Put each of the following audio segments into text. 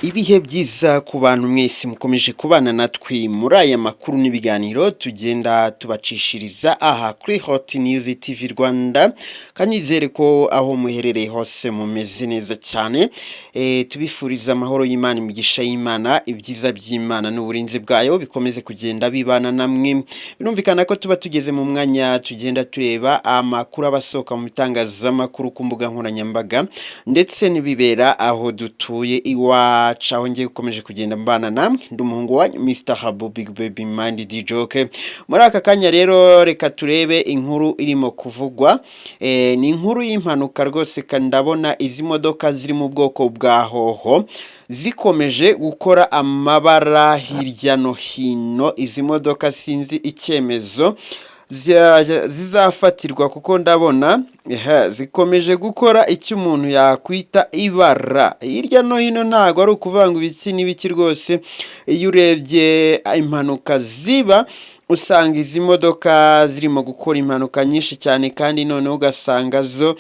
Ibihe byiza ku bantu mwese mukomeje kubana natwe muri aya makuru n'ibiganiro tugenda tubacishiriza aha kuri Hot News TV Rwanda, kandi nizere ko aho muherereye hose mumeze neza cyane. Tubifuriza amahoro y'Imana, imigisha y'Imana, ibyiza by'Imana n'uburinzi bwayo bikomeze kugenda bibana namwe. Birumvikana ko tuba tugeze mu mwanya tugenda tureba amakuru abasohoka mu bitangazamakuru ku mbuga nkoranyambaga ndetse n'ibibera aho dutuye iwacu. Aho ngiye ukomeje kugenda mbana namwe, ndi umuhungu wa Mr. Habu Big Baby Mind Dijoke. Muri aka kanya rero reka turebe inkuru irimo kuvugwa. Ni inkuru y'impanuka rwose, kandi ndabona izi modoka ziri mu bwoko bwa hoho zikomeje gukora amabara hirya no hino. Izi modoka sinzi icyemezo zizafatirwa kuko ndabona zikomeje gukora icyo umuntu yakwita ibara hirya no hino. Ntago ari ukuvanga ibiki n'ibiki rwose. Iyo urebye impanuka ziba usanga izi modoka zirimo gukora impanuka nyinshi cyane, kandi noneho ugasanga zo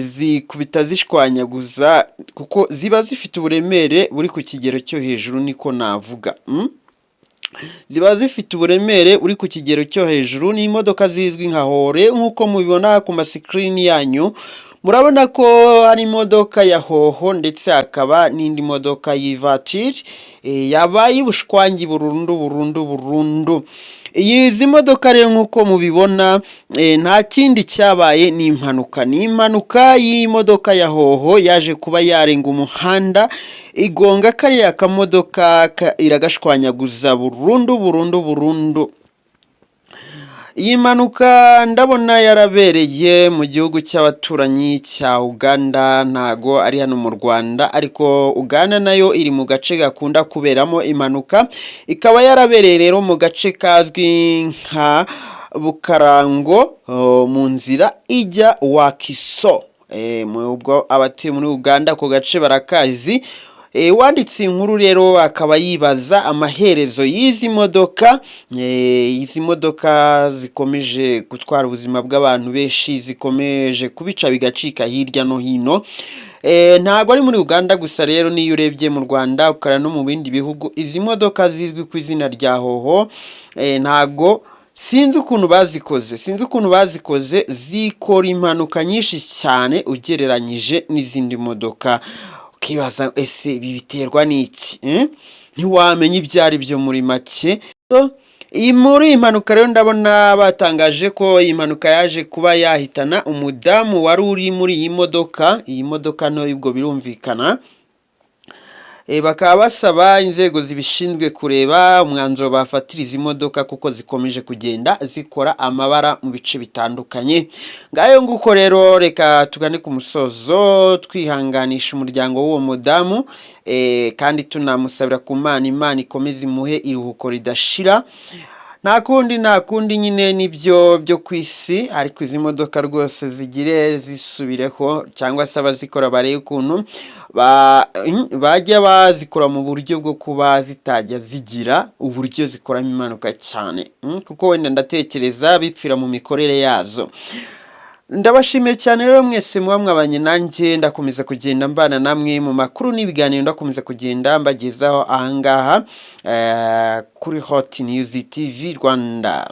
zikubita zishwanyaguza kuko ziba zifite uburemere buri ku kigero cyo hejuru, niko navuga. Ziba zifite uburemere uri ku kigero cyo hejuru. Ni imodoka zizwi nka hore nk'uko mubibona ku masikirini yanyu. Murabona ko hari imodoka ya hoho ndetse hakaba n'indi modoka y'ivatiri yabaye ubushwangi burundu. Izi modoka rero nk'uko mubibona nta kindi cyabaye, ni impanuka. Ni impanuka y'imodoka ya hoho yaje kuba yarenga umuhanda, igonga kariya kamodoka iragashwanyaguza burundu. Iyi mpanuka ndabona yarabereye mu gihugu cy'abaturanyi cya Uganda, ntago ari hano mu Rwanda, ariko Uganda nayo iri mu gace gakunda kuberamo impanuka. Ikaba yarabereye rero mu gace kazwi nka Bukarango mu nzira ijya Wakiso. Ubwo abatuye muri Uganda ako gace barakazi. Wanditse inkuru rero akaba yibaza amaherezo y'izi modoka. Izi modoka zikomeje gutwara ubuzima bw'abantu benshi, zikomeje kubica bigacika hirya no hino. Ntago ari muri Uganda gusa rero, niyo urebye mu Rwanda ukara no mu bindi bihugu izi modoka zizwi ku izina rya hoho ntago sinzi ukuntu bazikoze, zikora impanuka nyinshi cyane ugereranyije n'izindi modoka. Ukibaza ese ibi biterwa n'iki? Ntiwamenya ibyo ari byo muri make. Muri iyi mpanuka rero ndabona batangaje ko iyi mpanuka yaje kuba yahitana umudamu wari uri muri iyi modoka. Iyi modoka no ubwo birumvikana. Bakaba basaba inzego zibishinzwe kureba umwanzuro bafatira izi modoka kuko zikomeje kugenda zikora amabara mu bice bitandukanye. Ngayo nguko rero reka tugane ku musozo twihanganisha umuryango w'uwo mudamu, kandi tunamusabira ku Imana ikomeze imuhe iruhuko ridashira. Nta kundi nyine nibyo byo kwisi, ariko izi modoka rwose zigire zisubireho, cyangwa se abazikora barebe ukuntu bajya bazikora mu buryo bwo kuba zitajya zigira uburyo zikoramo impanuka cyane, kuko wenda ndatekereza bipfira mu mikorere yazo. Ndabashimiye cyane rero mwese muba mwabanye nanjye, ndakomeza kugenda mbana namwe mu makuru n'ibiganiro, ndakomeza kugenda mbagezaho ahangaha kuri Hot News TV Rwanda.